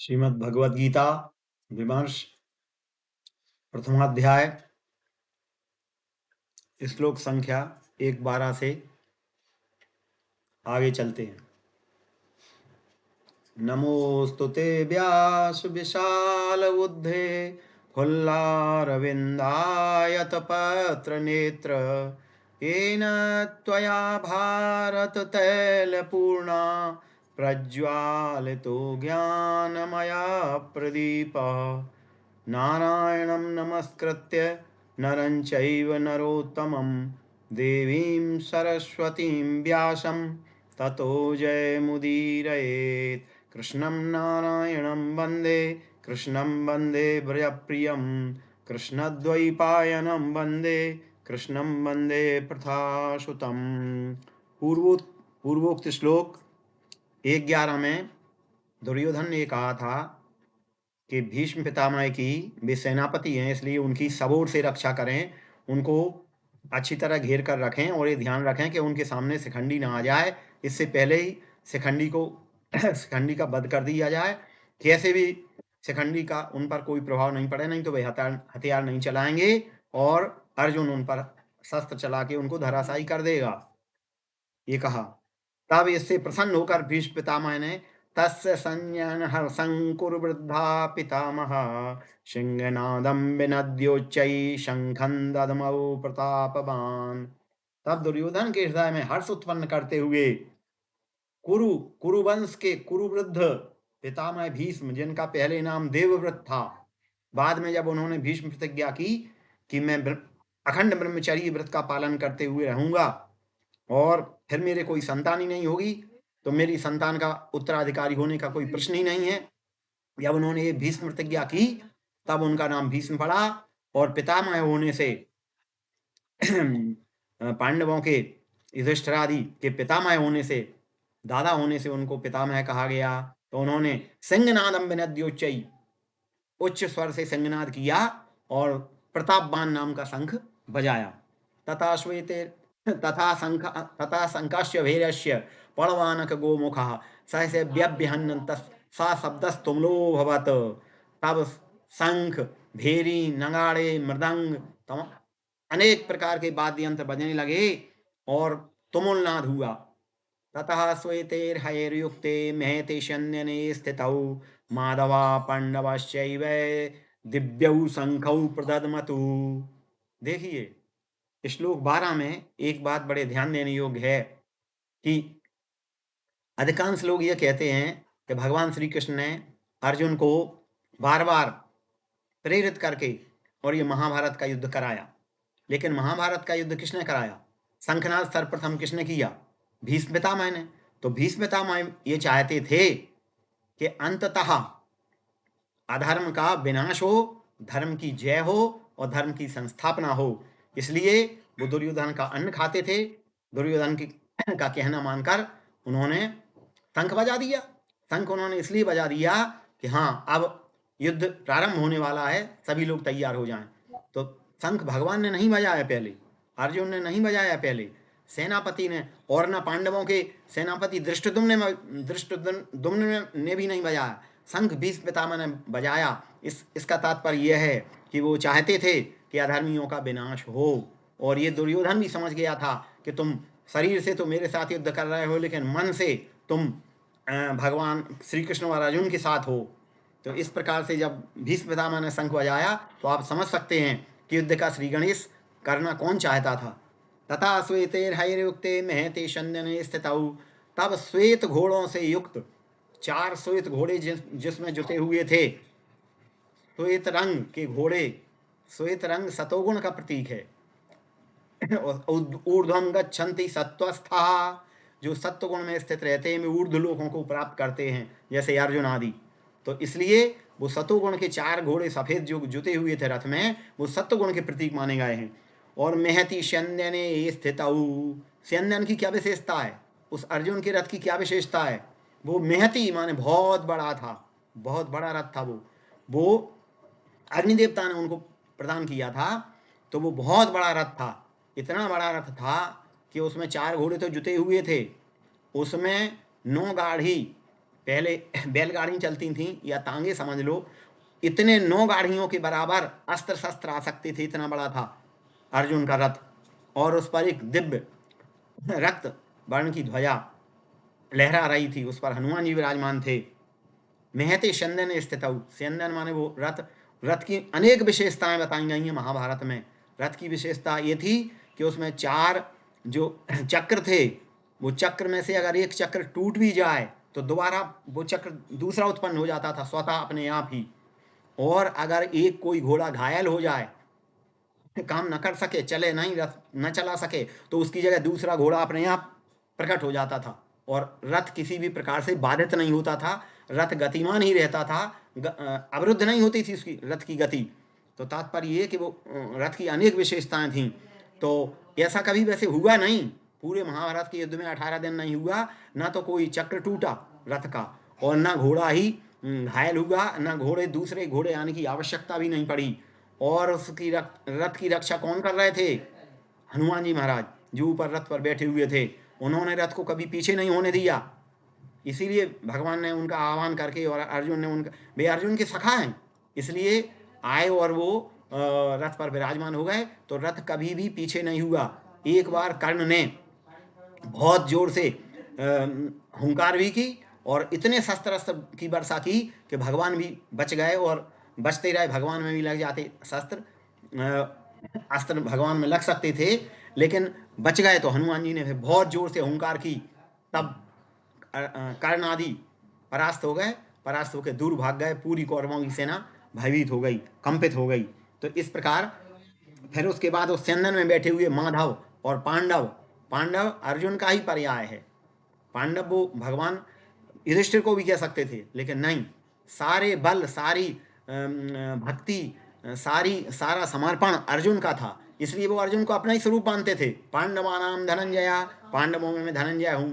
श्रीमद् भगवद गीता विमर्श प्रथमाध्याय श्लोक संख्या 1-12 से आगे चलते हैं। नमोस्तुते व्यास विशाल बुद्धे फुल्लारविन्दायत पत्र नेत्र येन त्वया भारत तैलपूर्णा प्रज्वालितो ज्ञानमया प्रदीपः नारायणं नमस्कृत्य नरं चैव नरोत्तमं देवीं सरस्वतीं व्यासं ततो जयमुदीरयेत्। कृष्णं नारायणं वन्दे व्रजप्रियं कृष्णद्वैपायनं कृष्णं वन्दे प्रथासुतं। पूर्वोक्त श्लोक 1-11 में दुर्योधन ने कहा था कि भीष्म पितामह की वे सेनापति हैं, इसलिए उनकी सब ओर से रक्षा करें, उनको अच्छी तरह घेर कर रखें और ये ध्यान रखें कि उनके सामने शिखंडी ना आ जाए। इससे पहले ही शिखंडी का वध कर दिया जाए। कैसे भी शिखंडी का उन पर कोई प्रभाव नहीं पड़े, नहीं तो वे हथियार नहीं चलाएंगे और अर्जुन उन पर शस्त्र चला के उनको धराशायी कर देगा, ये कहा। तब इससे प्रसन्न होकर भीष्म पितामह ने तस्य संज्ञान हर्षं कुरुवृद्धा पितामह सिंहनादं विनद्योच्चैः शंखं दद्मौ प्रतापवान। तब दुर्योधन के हृदय में हर्ष उत्पन्न करते हुए कुरुवंश के कुरुवृद्ध पितामह भीष्म, जिनका पहले नाम देवव्रत था, बाद में जब उन्होंने भीष्म प्रतिज्ञा की कि मैं अखंड ब्रह्मचर्य व्रत का पालन करते हुए रहूंगा और फिर मेरे कोई संतान ही नहीं होगी, तो मेरी संतान का उत्तराधिकारी होने का कोई प्रश्न ही नहीं है। जब उन्होंने ये भीष्म प्रतिज्ञा की तब उनका नाम भीष्म पड़ा और पितामह होने से पांडवों के युधिष्ठिरादि के पितामह होने से, दादा होने से उनको पितामह कहा गया। तो उन्होंने सिंहनादम विनद्योच्चैः, उच्च स्वर से सिंहनाद किया और प्रतापवान नाम का शंख बजाया। तथा श्वेते तथा शंखस्य भैरस्य पड़वानक गोमुखः सहसे व्यभ्यहन्नन्तः सा शब्दस्तुमलो भवत्। तब शंख, भेरी, नगाड़े, मृदंग, अनेक प्रकार के वाद्य यंत्र बजने लगे और तुमुल नाद हुआ। ततः श्वेतैर्हयैर्युक्ते महते शयने स्थितौ माधवा पांडवश्चैव दिव्यौ शंखौ प्रदद्मतु। देखिए श्लोक 12 में एक बात बड़े ध्यान देने योग्य है कि अधिकांश लोग ये कहते हैं कि भगवान श्री कृष्ण ने अर्जुन को बार बार प्रेरित करके और ये महाभारत का युद्ध कराया। लेकिन महाभारत का युद्ध किसने कराया? शंखनाद सर्वप्रथम किसने किया? भीष्म पितामह ने। तो भीष्म पितामह ये चाहते थे कि अंततः अधर्म का विनाश हो, धर्म की जय हो और धर्म की संस्थापना हो। इसलिए वो दुर्योधन का अन्न खाते थे। दुर्योधन का कहना मानकर उन्होंने शंख बजा दिया। शंख उन्होंने इसलिए बजा दिया कि हाँ, अब युद्ध प्रारंभ होने वाला है, सभी लोग तैयार हो जाएं। तो शंख भगवान ने नहीं बजाया पहले, अर्जुन ने नहीं बजाया पहले, सेनापति ने, और न पांडवों के सेनापति धृष्टद्युम्न ने भी नहीं बजाया। शंख भीष्म पितामह ने बजाया। इसका तात्पर्य यह है कि वो चाहते थे कि अधर्मियों का विनाश हो। और ये दुर्योधन भी समझ गया था कि तुम शरीर से तो मेरे साथ युद्ध कर रहे हो, लेकिन मन से तुम भगवान श्री कृष्ण और अर्जुन के साथ हो। तो इस प्रकार से जब भीष्म पितामह ने शंख बजाया तो आप समझ सकते हैं कि युद्ध का श्री गणेश करना कौन चाहता था। तथा श्वेतैर्हयैर्युक्ते महते शयने स्थितौ। तब श्वेत घोड़ों से युक्त 4 श्वेत घोड़े जिसमें जुटे हुए थे। श्वेत रंग के घोड़े, श्वेत रंग सतोगुण का प्रतीक है। ऊर्ध्वं गच्छन्ति सत्वस्था, जो सत्वगुण में स्थित रहते हैं वे ऊर्ध्व लोकों को प्राप्त करते हैं, जैसे अर्जुन आदि। तो इसलिए वो सतोगुण के 4 घोड़े सफेद जो जुटे हुए थे रथ में, वो सत्वगुण के प्रतीक माने गए हैं। और महति शयने स्थितौ, शयन की क्या विशेषता है? उस अर्जुन के रथ की क्या विशेषता है? वो महति माने बहुत बड़ा था, बहुत बड़ा रथ था वो अग्नि देवता ने उनको प्रदान किया था। तो वो बहुत बड़ा रथ था, इतना बड़ा रथ था कि उसमें 4 घोड़े तो जुटे हुए थे, उसमें 9 गाढ़ी पहले बैलगाड़ी चलती थी या तांगे समझ लो, इतने 9 गाड़ियों के बराबर अस्त्र शस्त्र आ सकते थे, इतना बड़ा था अर्जुन का रथ। और उस पर एक दिव्य रक्त वर्ण की ध्वजा लहरा रही थी, उस पर हनुमान जी विराजमान थे। महते स्यंदन स्थित, स्यंदन माने वो रथ। रथ की अनेक विशेषताएं बताई गई हैं महाभारत में। रथ की विशेषता ये थी कि उसमें 4 जो चक्र थे, वो चक्र में से अगर एक चक्र टूट भी जाए तो दोबारा वो चक्र दूसरा उत्पन्न हो जाता था स्वतः अपने आप ही। और अगर एक कोई घोड़ा घायल हो जाए, काम न कर सके, चले नहीं, रथ न चला सके, तो उसकी जगह दूसरा घोड़ा अपने आप प्रकट हो जाता था। और रथ किसी भी प्रकार से बाधित नहीं होता था, रथ गतिमान ही रहता था, अवरुद्ध नहीं होती थी उसकी रथ की गति। तो तात्पर्य ये कि वो रथ की अनेक विशेषताएं थीं। तो ऐसा कभी वैसे हुआ नहीं, पूरे महाभारत के युद्ध में 18 दिन नहीं हुआ, ना तो कोई चक्र टूटा रथ का, और ना घोड़ा ही घायल हुआ, ना घोड़े दूसरे घोड़े आने की आवश्यकता भी नहीं पड़ी। और उसकी रथ की रक्षा कौन कर रहे थे? हनुमान जी महाराज, जो ऊपर रथ पर बैठे हुए थे। उन्होंने रथ को कभी पीछे नहीं होने दिया। इसीलिए भगवान ने उनका आह्वान करके, और अर्जुन ने उनका, वे अर्जुन के सखा हैं, इसलिए आए और वो रथ पर विराजमान हो गए। तो रथ कभी भी पीछे नहीं हुआ। एक बार कर्ण ने बहुत जोर से हुंकार भी की और इतने शस्त्र अस्त्र की वर्षा की कि भगवान भी बच गए, और बचते रहे, भगवान में भी लग जाते शस्त्र, अस्त्र भगवान में लग सकते थे, लेकिन बच गए। तो हनुमान जी ने फिर बहुत जोर से हुंकार की, तब कर्ण आदि परास्त हो गए, परास्त होकर दूर भाग गए। पूरी कौरवों की सेना भयभीत हो गई, कंपित हो गई। तो इस प्रकार फिर उसके बाद उस स्यंदन में बैठे हुए माधव और पांडव, पांडव अर्जुन का ही पर्याय है। पांडव वो भगवान युधिष्ठिर को भी कह सकते थे, लेकिन नहीं, सारे बल, सारी भक्ति, सारा समर्पण अर्जुन का था, इसलिए वो अर्जुन को अपना ही स्वरूप मानते थे। पांडवानाम धनंजया, पांडवों में मैं धनंजय हूँ,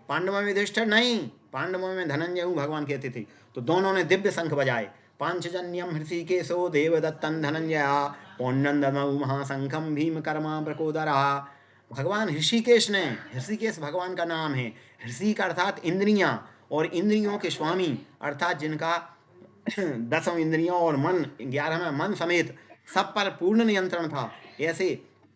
पांडवों में युधिष्ठिर नहीं, पांडवों में धनंजय हूँ, भगवान कहते थे। तो दोनों ने दिव्य शंख बजाए। पांचजन्यम हृषिकेशो देवदत्तन धनंजया, पौंडंदमऊ महाशंखम भीम कर्मा प्रकोदरा। भगवान ऋषिकेश ने, ऋषिकेश भगवान का नाम है। ऋषि का अर्थात इंद्रियां, और इंद्रियों के स्वामी अर्थात जिनका 10 इंद्रियों और मन 11वें मन समेत सब पर पूर्ण नियंत्रण था, ऐसे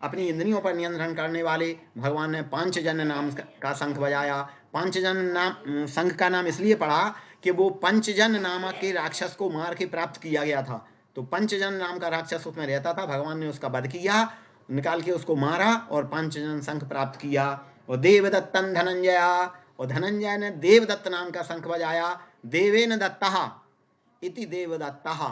अपनी इंद्रियों पर नियंत्रण करने वाले भगवान ने पांचजन्य नाम का शंख बजाया। पांचजन्य नाम शंख का नाम इसलिए पड़ा कि वो पंचजन नामक के राक्षस को मार के प्राप्त किया गया था। तो पंचजन नाम का राक्षस उसमें रहता था, भगवान ने उसका वध किया, निकाल के उसको मारा और पंचजन शंख प्राप्त किया। और देवदत्तन धनंजया, और धनंजय ने देवदत्त नाम का शंख बजाया। देवेन दत्तः इति देवदत्तः,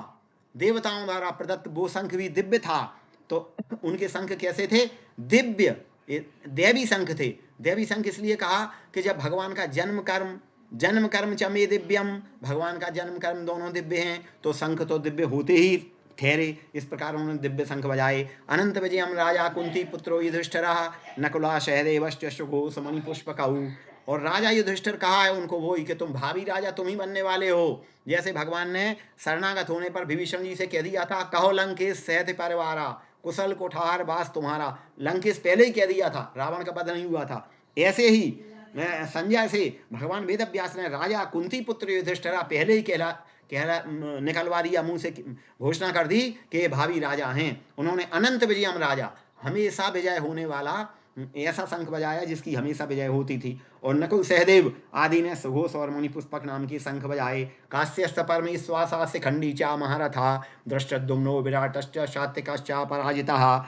देवताओं द्वारा प्रदत्त वो शंख भी दिव्य था। तो उनके शंख कैसे थे? दिव्य, दैवी शंख थे। दैवी शंख इसलिए कहा कि जब भगवान का जन्म कर्म च मे दिव्यम, भगवान का जन्म कर्म दोनों दिव्य हैं, तो शंख तो दिव्य होते ही ठहरे। इस प्रकार उन्होंने दिव्य शंख बजाए। अनंत विजयम राजा कुंती पुत्रो युधिष्ठिरः, नकुला सहदेवश्च सुघोष मणि पुष्पकौ। और राजा युधिष्ठिर कहा है उनको वही कि तुम भावी राजा तुम ही बनने वाले हो। जैसे भगवान ने शरणागत होने पर विभीषण जी से कह दिया था, कहो लंकेश सहत परिवारा, कुशल कुठार वास तुम्हारा। लंकेश पहले ही कह दिया था, रावण का वध नहीं हुआ था। ऐसे ही संजय से भगवान वेद व्यास ने राजा कुंती पुत्र युधिष्ठिरा पहले ही कहला निकलवा दिया, मुंह से घोषणा कर दी कि ये भावी राजा हैं। उन्होंने अनंत विजयम राजा, हमेशा विजय होने वाला ऐसा शंख बजाया जिसकी हमेशा विजय होती थी। और नकुल सहदेव आदि ने सुघोष और मणि पुष्पक नाम के शंख बजाए। काश्यश्च परमेश्वासास्य खंडी चा महारथा, दृष्टद्युम्नो विराटश्च शात्विकश्च पराजितः,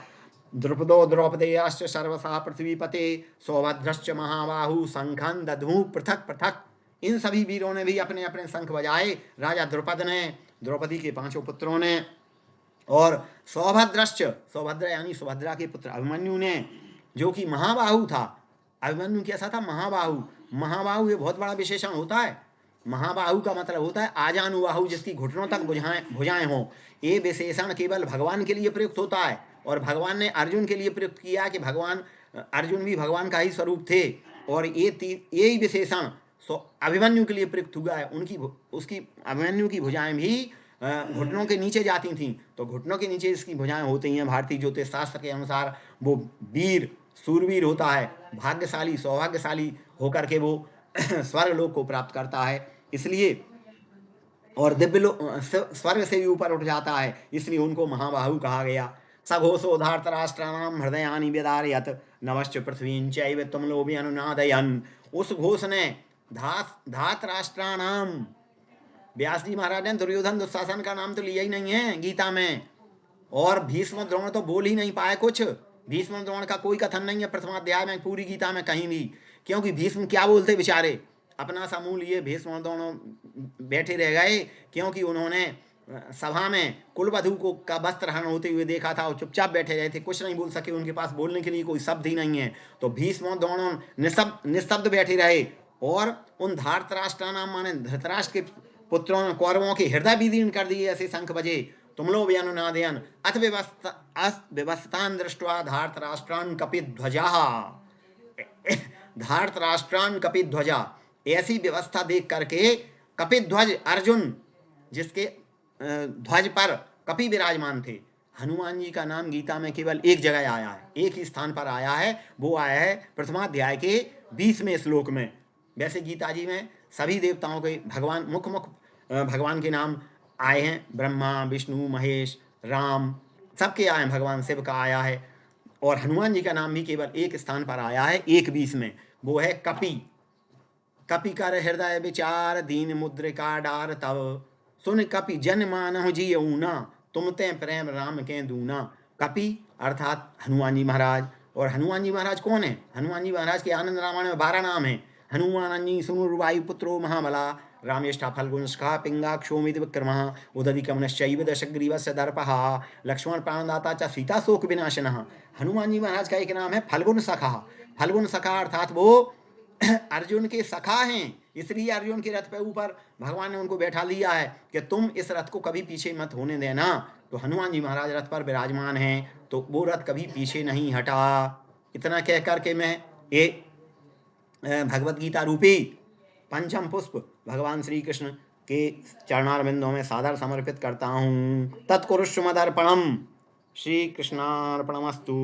द्रुपदो द्रौपदेयाश्च सर्वसा पृथ्वीपते, सौभद्रश्च महाबाहु शंखं दधु पृथक पृथक। इन सभी वीरों ने भी अपने अपने शंख बजाए। राजा द्रुपद ने, द्रौपदी के 5 पुत्रों ने, और सौभद्रश्च, सौभद्र यानी सुभद्रा के पुत्र अभिमन्यु ने, जो कि महाबाहु था। अभिमन्यु कैसा था? महाबाहु। महाबाहु ये बहुत बड़ा विशेषण होता है। महाबाहु का मतलब होता है आजानुबाहु, जिसकी घुटनों तक भुजाएं हों। ये विशेषण केवल भगवान के लिए प्रयुक्त होता है, और भगवान ने अर्जुन के लिए प्रयुक्त किया कि भगवान अर्जुन भी भगवान का ही स्वरूप थे। और यही विशेषण अभिमन्यु के लिए प्रयुक्त हुआ है। उसकी अभिमन्यु की भुजाएं भी घुटनों के नीचे जाती थीं। तो घुटनों के नीचे इसकी भुजाएं होती हैं। भारतीय ज्योतिष शास्त्र के अनुसार वो वीर, सूरवीर होता है, भाग्यशाली, सौभाग्यशाली होकर के वो स्वर्ग लोक को प्राप्त करता है। इसलिए और स्वर्ग से भी ऊपर उठ जाता है, इसलिए उनको महाबाहु कहा गया। सघोषो धार्तराष्ट्राणाम हृदयानि व्यदारयत नमश्च पृथ्वीं चैव तुमलोभि अनुनादयन्। उस घोष ने धार्तराष्ट्राणाम, व्यास जी महाराज ने दुर्योधन दुशासन का नाम तो लिया ही नहीं है गीता में, और भीष्म द्रोण तो बोल ही नहीं पाए कुछ। भीष्म द्रोण का कोई कथन नहीं है प्रथमाध्याय में पूरी गीता में कहीं भी, क्योंकि भीष्म क्या बोलते बेचारे, अपना समूह लिए भीष्म दोनों बैठे रह गए, क्योंकि उन्होंने सभा में कुलवधु को का वस्त्र हरण होते हुए देखा था और चुपचाप बैठे रहे थे, कुछ नहीं बोल सके, उनके पास बोलने के लिए कोई शब्द ही नहीं है। तो भीष्म दोनों निशब्द बैठे रहे, और उन धार्तराष्ट्र नाम माने धृतराष्ट्र के पुत्रों ने कौरवों के हृदय विदीर्ण कर दिए, ऐसे शंख बजे, तुमलो भी अनुनादयन अथ व्यवस्थान दृष्ट्वा धार्तराष्ट्रान कपिध्वजा। धार्तराष्ट्रान कपिध्वजा, ऐसी व्यवस्था देख करके कपिध्वज अर्जुन, जिसके ध्वज पर कपि विराजमान थे। हनुमान जी का नाम गीता में केवल एक जगह आया है, एक ही स्थान पर आया है, वो आया है प्रथमाध्याय के 20वें श्लोक में। वैसे गीता जी में सभी देवताओं के भगवान मुख भगवान के नाम आए हैं, ब्रह्मा विष्णु महेश राम सबके आए हैं, भगवान शिव का आया है, और हनुमान जी का नाम भी केवल एक स्थान पर आया है, एक 20 में, वो है कपि। कपि कर हृदय विचार दीन मुद्रिका डार तब, सुन कपि जन मानहु जियऊना तुम ते प्रेम राम के दूना। कपि अर्थात हनुमान जी महाराज। और हनुमान जी महाराज कौन है? हनुमान जी महाराज के आनंद रामायण में 12 नाम हैं। हनुमान जी सुनुर्वायु पुत्रो महाबला, रामेष्ठा फल्गुनस्खा पिंगाक्षोमित विक्रमः उदधि कमनश्चैव दशग्रीवस्य दर्पः लक्ष्मण प्राणदाता च सीता शोक विनाशनः। हनुमान जी महाराज का एक नाम है फल्गुन सखा। फल्गुन सखा अर्थात वो अर्जुन के सखा हैं, इसलिए अर्जुन के रथ पे ऊपर भगवान ने उनको बैठा लिया है कि तुम इस रथ को कभी पीछे मत होने देना। तो हनुमान जी महाराज रथ पर विराजमान हैं, तो वो रथ कभी पीछे नहीं हटा। इतना कह करके मैं ये भगवत गीता रूपी पंचम पुष्प भगवान श्री कृष्ण के चरणारविंदों में सादर समर्पित करता हूँ। तत्कुरुष्व मदर्पणम। श्री कृष्णार्पणमस्तु।